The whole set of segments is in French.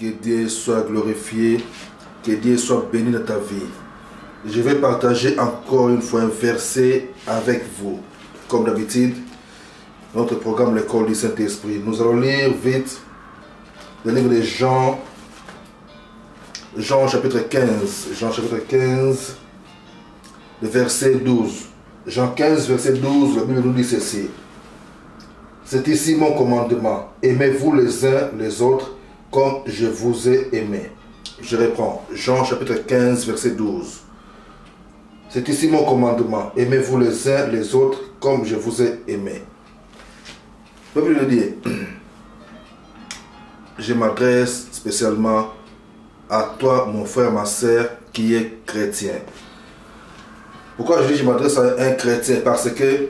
Que Dieu soit glorifié, que Dieu soit béni dans ta vie. Je vais partager encore une fois un verset avec vous. Comme d'habitude, notre programme L'école du Saint-Esprit. Nous allons lire vite le livre de Jean, Jean chapitre 15. Jean chapitre 15, le verset 12. Jean 15, verset 12, la Bible nous dit ceci. C'est ici mon commandement. Aimez-vous les uns les autres comme je vous ai aimé. Je reprends. Jean chapitre 15, verset 12. C'est ici mon commandement. Aimez-vous les uns les autres comme je vous ai aimé. La Bible dit, je m'adresse spécialement à toi, mon frère, ma soeur, qui est chrétien. Pourquoi je dis que je m'adresse à un chrétien? Parce que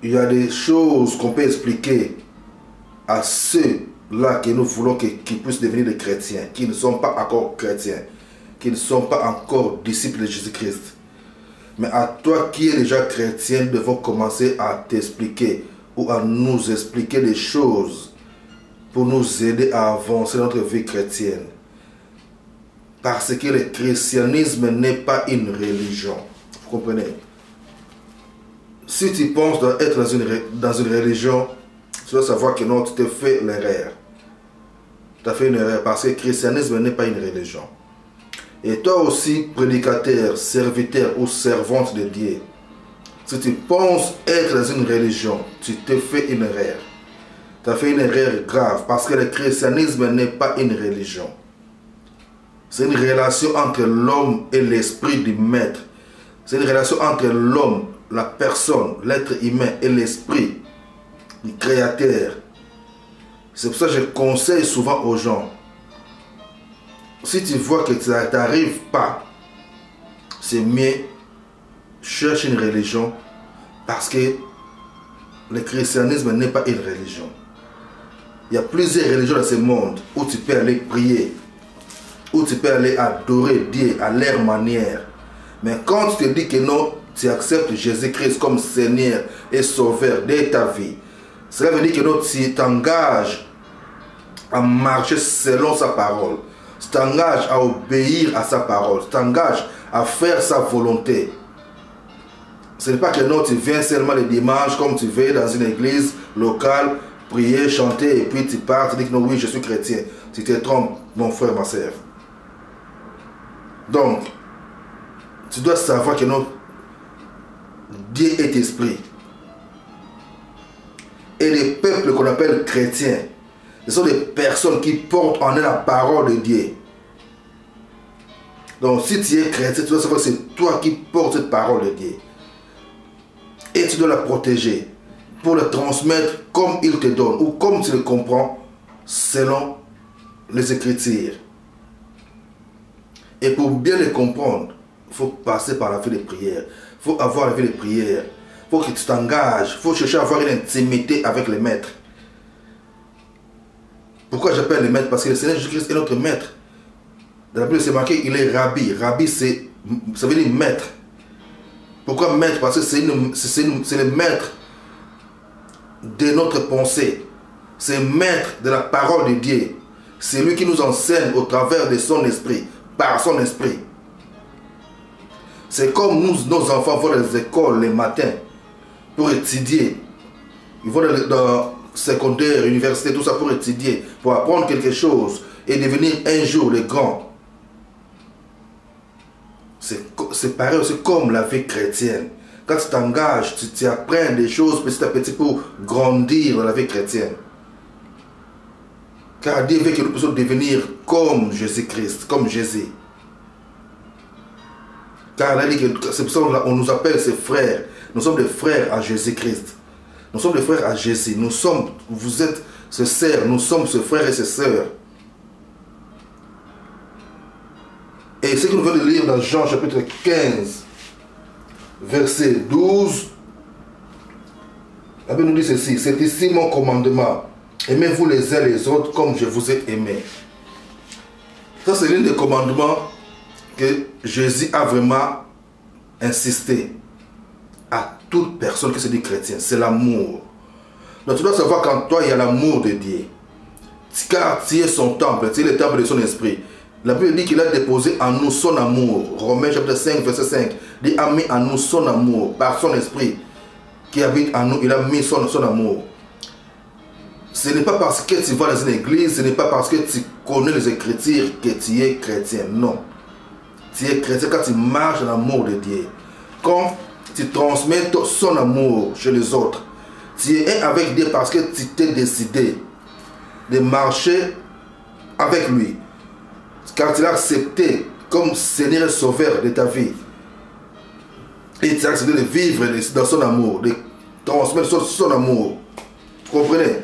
il y a des choses qu'on peut expliquer à ceux-là que nous voulons qu'ils puissent devenir des chrétiens, qui ne sont pas encore chrétiens, qui ne sont pas encore disciples de Jésus-Christ. Mais à toi qui es déjà chrétien, nous devons commencer à t'expliquer ou à nous expliquer des choses pour nous aider à avancer notre vie chrétienne. Parce que le christianisme n'est pas une religion. Vous comprenez? Si tu penses être dans une religion, tu dois savoir que non, tu te fais l'erreur. Tu as fait une erreur parce que le christianisme n'est pas une religion. Et toi aussi, prédicateur, serviteur ou servante de Dieu, si tu penses être dans une religion, tu te fais une erreur. Tu as fait une erreur grave parce que le christianisme n'est pas une religion. C'est une relation entre l'homme et l'esprit du maître. C'est une relation entre l'homme, la personne, l'être humain et l'esprit du créateur. C'est pour ça que je conseille souvent aux gens, si tu vois que tu n'arrives pas, c'est mieux, cherche une religion parce que le christianisme n'est pas une religion. Il y a plusieurs religions dans ce monde où tu peux aller prier, où tu peux aller adorer Dieu à leur manière. Mais quand tu te dis que non, tu acceptes Jésus-Christ comme Seigneur et Sauveur de ta vie, cela veut dire que non, tu t'engages à marcher selon sa parole. Tu t'engages à obéir à sa parole. Tu t'engages à faire sa volonté. Ce n'est pas que non, tu viens seulement le dimanche comme tu veux dans une église locale, prier, chanter et puis tu pars, tu dis que non, oui, je suis chrétien. Tu te trompes, mon frère, ma soeur. Donc, tu dois savoir que non, Dieu est esprit. Et les peuples qu'on appelle chrétiens, ce sont des personnes qui portent en eux la parole de Dieu. Donc si tu es chrétien, tu dois savoir que c'est toi qui portes cette parole de Dieu. Et tu dois la protéger pour la transmettre comme il te donne ou comme tu le comprends selon les Écritures. Et pour bien les comprendre, il faut passer par la vie de prière. Il faut avoir la vie de prière. Il faut que tu t'engages. Il faut chercher à avoir une intimité avec les maîtres. Pourquoi j'appelle les maîtres? Parce que le Seigneur Jésus-Christ est notre maître. Dans la Bible, c'est marqué, il est rabbi. Rabbi, ça veut dire maître. Pourquoi maître? Parce que c'est le maître de notre pensée. C'est le maître de la parole de Dieu. C'est lui qui nous enseigne au travers de son esprit, par son esprit. C'est comme nos enfants vont dans les écoles les matins pour étudier. Ils vont dans secondaire, université, tout ça pour étudier, pour apprendre quelque chose et devenir un jour les grands. C'est pareil aussi comme la vie chrétienne. Quand tu t'engages, tu apprends des choses petit à petit pour grandir dans la vie chrétienne. Car Dieu veut que nous puissions devenir comme Jésus-Christ, comme Jésus. Car c'est pour ça qu'on nous appelle ses frères. Nous sommes des frères à Jésus-Christ. Nous sommes des frères à Jésus. Vous êtes ses sœurs, nous sommes ses frères et ses sœurs. Et ce que nous venons de lire dans Jean chapitre 15, verset 12, la Bible nous dit ceci, c'est ici mon commandement. Aimez-vous les uns les autres comme je vous ai aimé. Ça, c'est l'un des commandements que Jésus a vraiment insisté à toute personne qui se dit chrétienne. C'est l'amour. Donc tu dois savoir qu'en toi, il y a l'amour de Dieu. car tu es son temple, tu es le temple de son esprit. La Bible dit qu'il a déposé en nous son amour. Romains chapitre 5, verset 5. Il a mis en nous son amour par son esprit qui habite en nous. Il a mis son amour. Ce n'est pas parce que tu vas dans une église, ce n'est pas parce que tu connais les Écritures que tu es chrétien. Non. Tu es chrétien quand tu marches dans l'amour de Dieu. Quand tu transmets son amour chez les autres. Tu es un avec Dieu parce que tu t'es décidé de marcher avec lui. Car tu l'as accepté comme Seigneur et Sauveur de ta vie. Et tu as accepté de vivre dans son amour, de transmettre son amour. Vous comprenez?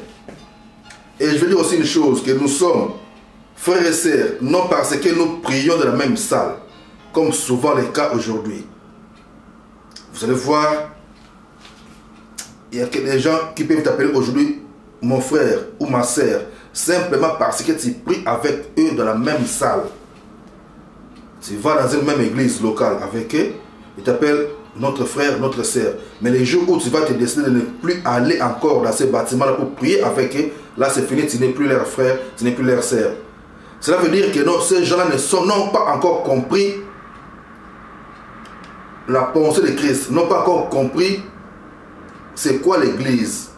Et je veux dire aussi une chose, que nous sommes frères et sœurs, non parce que nous prions dans la même salle, comme souvent le cas aujourd'hui. Vous allez voir, il y a des gens qui peuvent t'appeler aujourd'hui mon frère ou ma sœur, simplement parce que tu pries avec eux dans la même salle. Tu vas dans une même église locale avec eux, ils t'appellent notre frère, notre sœur. Mais les jours où tu vas te décider de ne plus aller encore dans ces bâtiments-là pour prier avec eux, là c'est fini, tu n'es plus leur frère, tu n'es plus leur sœur. Cela veut dire que non, ces gens-là n'ont pas encore compris la pensée de Christ, n'ont pas encore compris c'est quoi l'église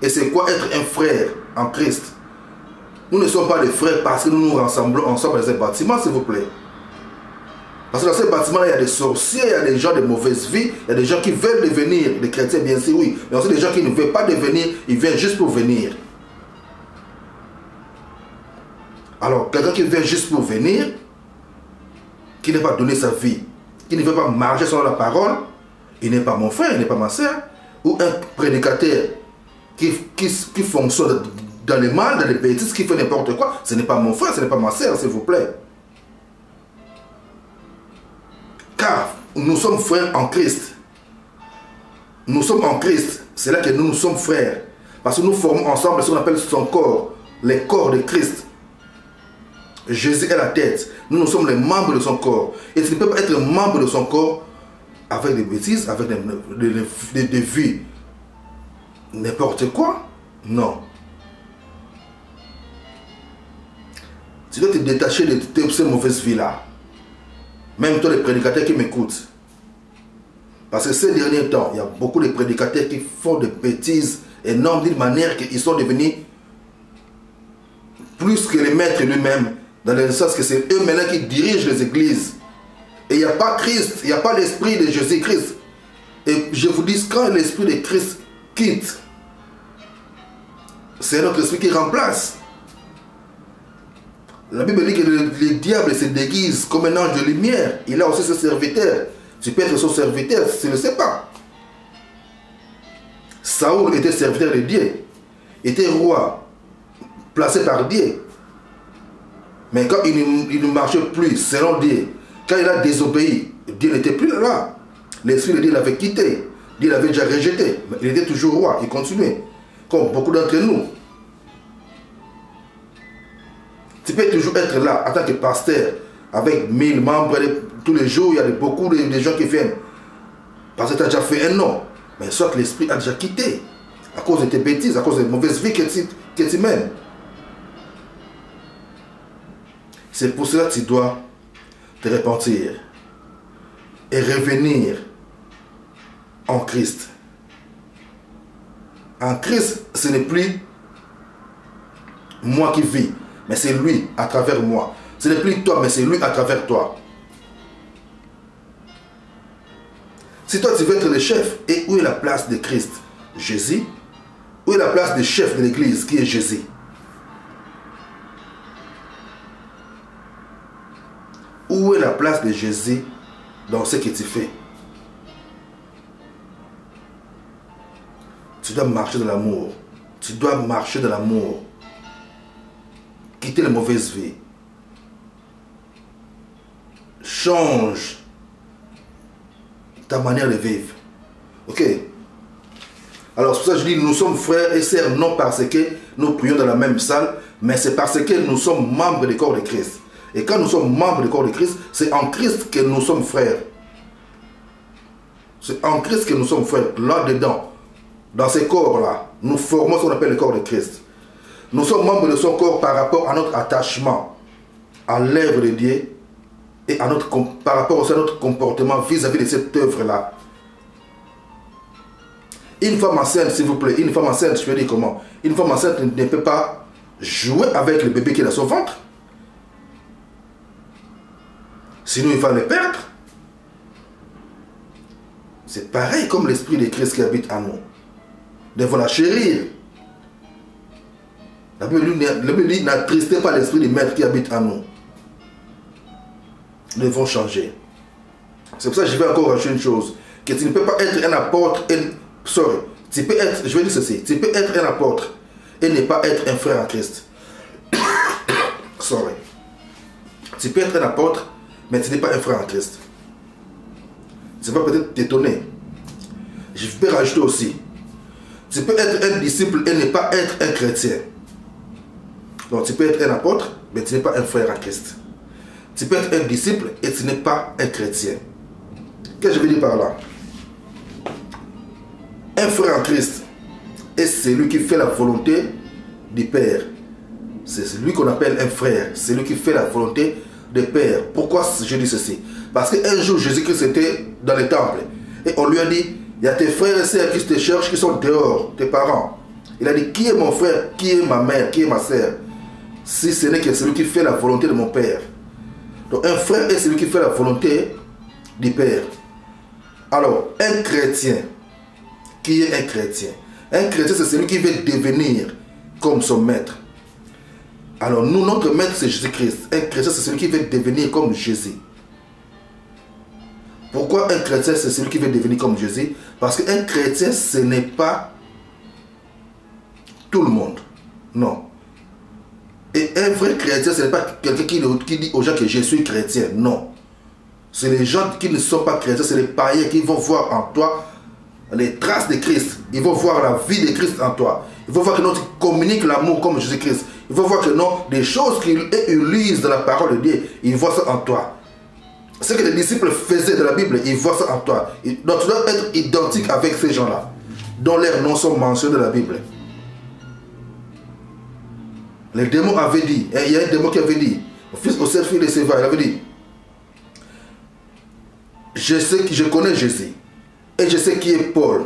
et c'est quoi être un frère en Christ. Nous ne sommes pas des frères parce que nous nous rassemblons ensemble dans ces bâtiments, s'il vous plaît. Parce que dans ces bâtiments-là, il y a des sorciers, il y a des gens de mauvaise vie, il y a des gens qui veulent devenir des chrétiens, bien sûr, oui. Mais aussi des gens qui ne veulent pas devenir, ils viennent juste pour venir. Alors, quelqu'un qui vient juste pour venir, qui ne va pas donner sa vie, qui ne veut pas marcher selon la parole, il n'est pas mon frère, il n'est pas ma soeur. Ou un prédicateur qui fonctionne dans le mal, dans les bêtises, qui fait n'importe quoi, ce n'est pas mon frère, ce n'est pas ma soeur, s'il vous plaît. Car nous sommes frères en Christ. Nous sommes en Christ. C'est là que nous sommes frères. Parce que nous formons ensemble ce qu'on appelle son corps, le corps de Christ. Jésus est la tête. Nous sommes les membres de son corps. Et tu ne peux pas être membre de son corps avec des bêtises, avec des vies. N'importe quoi. Non. Tu dois te détacher de ces mauvaises vies-là. Même toi, les prédicateurs qui m'écoutent. Parce que ces derniers temps, il y a beaucoup de prédicateurs qui font des bêtises énormes d'une manière qu'ils sont devenus plus que les maîtres lui-même, dans le sens que c'est eux maintenant qui dirigent les églises. Et il n'y a pas Christ, il n'y a pas l'esprit de Jésus-Christ. Et je vous dis, quand l'esprit de Christ quitte, c'est notre esprit qui remplace. La Bible dit que le diable se déguise comme un ange de lumière. Il a aussi ses serviteurs. Tu peux être son serviteur, tu ne le sais pas. Saoul était serviteur de Dieu. Était roi, placé par Dieu. Mais quand il ne marchait plus selon Dieu, quand il a désobéi, Dieu n'était plus là. L'esprit de Dieu l'avait quitté. Dieu l'avait déjà rejeté. Mais il était toujours roi, il continuait. Comme beaucoup d'entre nous. Tu peux toujours être là en tant que pasteur avec 1000 membres tous les jours. Il y a beaucoup de gens qui viennent parce que tu as déjà fait un nom. Mais soit que l'esprit a déjà quitté à cause de tes bêtises, à cause de mauvaises vies que tu mènes. C'est pour cela que tu dois te repentir et revenir en Christ. En Christ, ce n'est plus moi qui vis, mais c'est lui à travers moi. Ce n'est plus toi, mais c'est lui à travers toi. Si toi tu veux être le chef, et où est la place de Christ? Jésus. Où est la place du chef de l'église qui est Jésus? Où est la place de Jésus dans ce que tu fais? Tu dois marcher dans l'amour. Tu dois marcher dans l'amour. Quitter les mauvaises vies. Change ta manière de vivre. Ok? Alors, c'est pour ça que je dis, nous sommes frères et sœurs, non parce que nous prions dans la même salle, mais c'est parce que nous sommes membres du corps de Christ. Et quand nous sommes membres du corps de Christ, c'est en Christ que nous sommes frères. C'est en Christ que nous sommes frères. Là-dedans, dans ces corps-là, nous formons ce qu'on appelle le corps de Christ. Nous sommes membres de son corps par rapport à notre attachement à l'œuvre de Dieu et à par rapport aussi à notre comportement vis-à-vis de cette œuvre-là. Une femme enceinte, s'il vous plaît, une femme enceinte, je peux dire comment? Une femme enceinte ne peut pas jouer avec le bébé qui est dans son ventre. Sinon, il va le perdre. C'est pareil comme l'esprit de Christ qui habite en nous. Nous devons la chérir. La Bible dit, n'attristez pas l'esprit du maître qui habite en nous. Nous devons changer. C'est pour ça que je vais encore rajouter une chose. Que tu ne peux pas être un apôtre tu peux être, je vais dire ceci, tu peux être un apôtre et ne pas être un frère en Christ. Tu peux être un apôtre, mais tu n'es pas un frère en Christ. Ça va peut-être t'étonner. Je peux rajouter aussi. Tu peux être un disciple et ne pas être un chrétien. Donc tu peux être un apôtre, mais tu n'es pas un frère en Christ. Tu peux être un disciple et tu n'es pas un chrétien. Qu'est-ce que je veux dire par là? Un frère en Christ est celui qui fait la volonté du Père. C'est celui qu'on appelle un frère. C'est celui qui fait la volonté du Père. Pourquoi je dis ceci? Parce qu'un jour, Jésus-Christ était dans le temple. Et on lui a dit, il y a tes frères et sœurs qui te cherchent, qui sont dehors, tes parents. Il a dit, qui est mon frère? Qui est ma mère? Qui est ma sœur? Si ce n'est que celui qui fait la volonté de mon Père. Donc un frère est celui qui fait la volonté du Père. Alors, un chrétien, qui est un chrétien? Un chrétien, c'est celui qui veut devenir comme son maître. Alors nous, notre maître, c'est Jésus-Christ. Un chrétien, c'est celui qui veut devenir comme Jésus. Pourquoi un chrétien, c'est celui qui veut devenir comme Jésus? Parce qu'un chrétien, ce n'est pas tout le monde. Non. Et un vrai chrétien, ce n'est pas quelqu'un qui dit aux gens que je suis chrétien. Non. C'est les gens qui ne sont pas chrétiens, c'est les païens qui vont voir en toi les traces de Christ. Ils vont voir la vie de Christ en toi. Ils vont voir que non, tu communiques l'amour comme Jésus-Christ. Ils vont voir que non, des choses qu'ils lisent dans la parole de Dieu, ils voient ça en toi. Ce que les disciples faisaient de la Bible, ils voient ça en toi. Donc tu dois être identique avec ces gens-là, dont leurs noms sont mentionnés dans la Bible. Les démons avaient dit, il y a un démon qui avait dit, au seul fils de Séva, il avait dit, je connais Jésus, et je sais qui est Paul,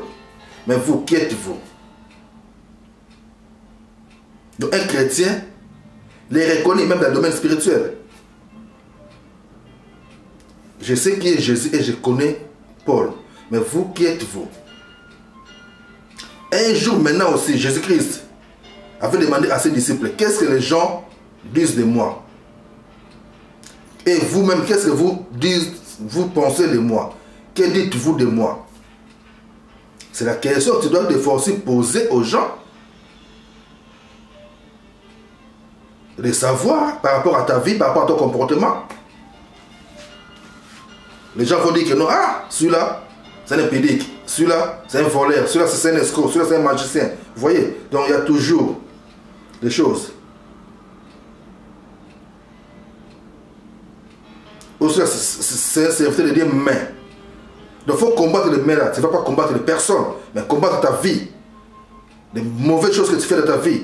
mais vous, qui êtes-vous? Donc un chrétien les reconnaît même dans le domaine spirituel. Je sais qui est Jésus et je connais Paul, mais vous, qui êtes-vous? Un jour maintenant aussi, Jésus-Christ avait demandé à ses disciples, qu'est-ce que les gens disent de moi? Et vous-même, qu'est-ce que vous pensez de moi? Que dites-vous de moi? C'est la question que tu dois devoir aussi poser aux gens. De savoir par rapport à ta vie, par rapport à ton comportement. Les gens vont dire que non, ah, celui-là, c'est un pédique, celui-là, c'est un voleur, celui-là, c'est un escroc, celui-là, c'est un magicien. Vous voyez? Donc il y a toujours des choses. Aussi, c'est un serviteur de Dieu, mais. Donc il faut combattre le mais là. Tu ne vas pas combattre les personnes, mais combattre ta vie. Les mauvaises choses que tu fais dans ta vie.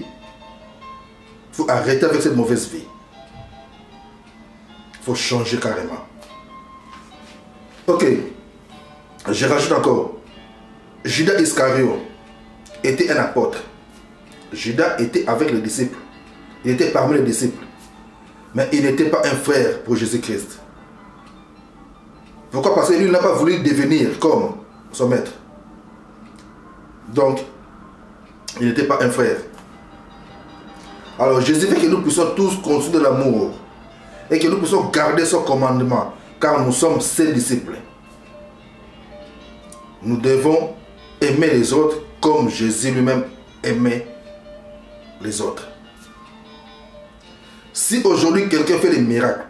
Il faut arrêter avec cette mauvaise vie. Il faut changer carrément. Ok. Je rajoute encore. Judas Iscariot était un apôtre. Judas était avec les disciples. Il était parmi les disciples. Mais il n'était pas un frère pour Jésus-Christ. Pourquoi? Parce que lui n'a pas voulu devenir comme son maître. Donc, il n'était pas un frère. Alors Jésus veut que nous puissions tous construire de l'amour et que nous puissions garder son commandement, car nous sommes ses disciples. Nous devons aimer les autres comme Jésus lui-même aimait les autres. Si aujourd'hui quelqu'un fait des miracles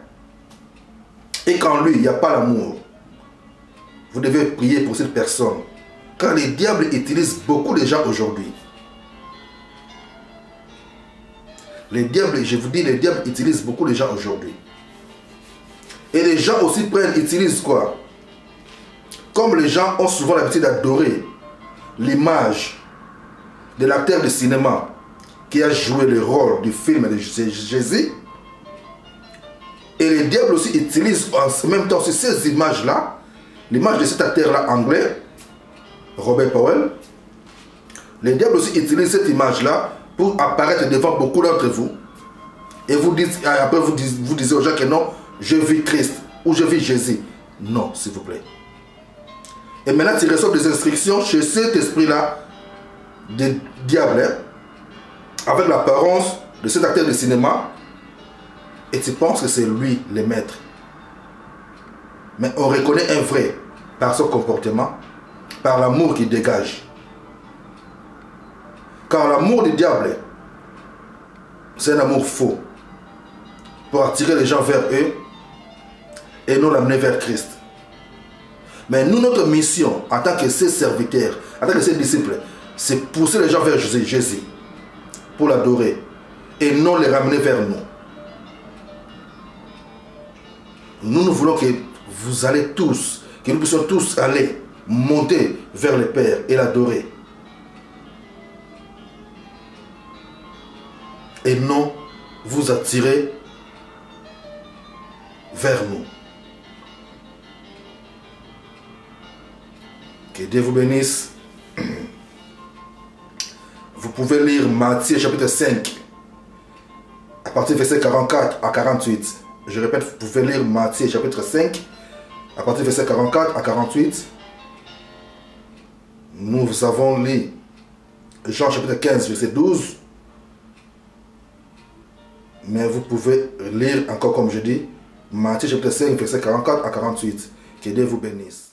et qu'en lui il n'y a pas l'amour, vous devez prier pour cette personne, car les diables utilisent beaucoup de gens aujourd'hui. Les diables, je vous dis, les diables utilisent beaucoup de gens aujourd'hui. Et les gens aussi utilisent quoi? Comme les gens ont souvent l'habitude d'adorer l'image de l'acteur de cinéma qui a joué le rôle du film de Jésus. Et le diable aussi utilise en même temps aussi ces images-là, l'image de cet acteur-là anglais, Robert Powell. Le diable aussi utilise cette image-là pour apparaître devant beaucoup d'entre vous. Et vous dites, après vous disiez aux gens que non, je vis Christ ou je vis Jésus. Non, s'il vous plaît. Et maintenant, tu reçois des instructions chez cet esprit-là de diable, hein, avec l'apparence de cet acteur de cinéma, et tu penses que c'est lui le maître. Mais on reconnaît un vrai par son comportement, par l'amour qu'il dégage. Car l'amour du diable, c'est un amour faux, pour attirer les gens vers eux et non l'amener vers Christ. Mais nous, notre mission en tant que ses serviteurs, en tant que ses disciples, c'est pousser les gens vers Jésus pour l'adorer et non les ramener vers nous. Nous voulons que vous allez tous, que nous puissions tous aller monter vers le Père et l'adorer. Et non vous attirer vers nous. Que Dieu vous bénisse. Vous pouvez lire Matthieu chapitre 5 à partir du verset 44 à 48. Je répète, vous pouvez lire Matthieu chapitre 5 à partir du verset 44 à 48. Nous avons lu Jean chapitre 15 verset 12. Mais vous pouvez lire encore, comme je dis, Matthieu chapitre 5 verset 44 à 48. Que Dieu vous bénisse.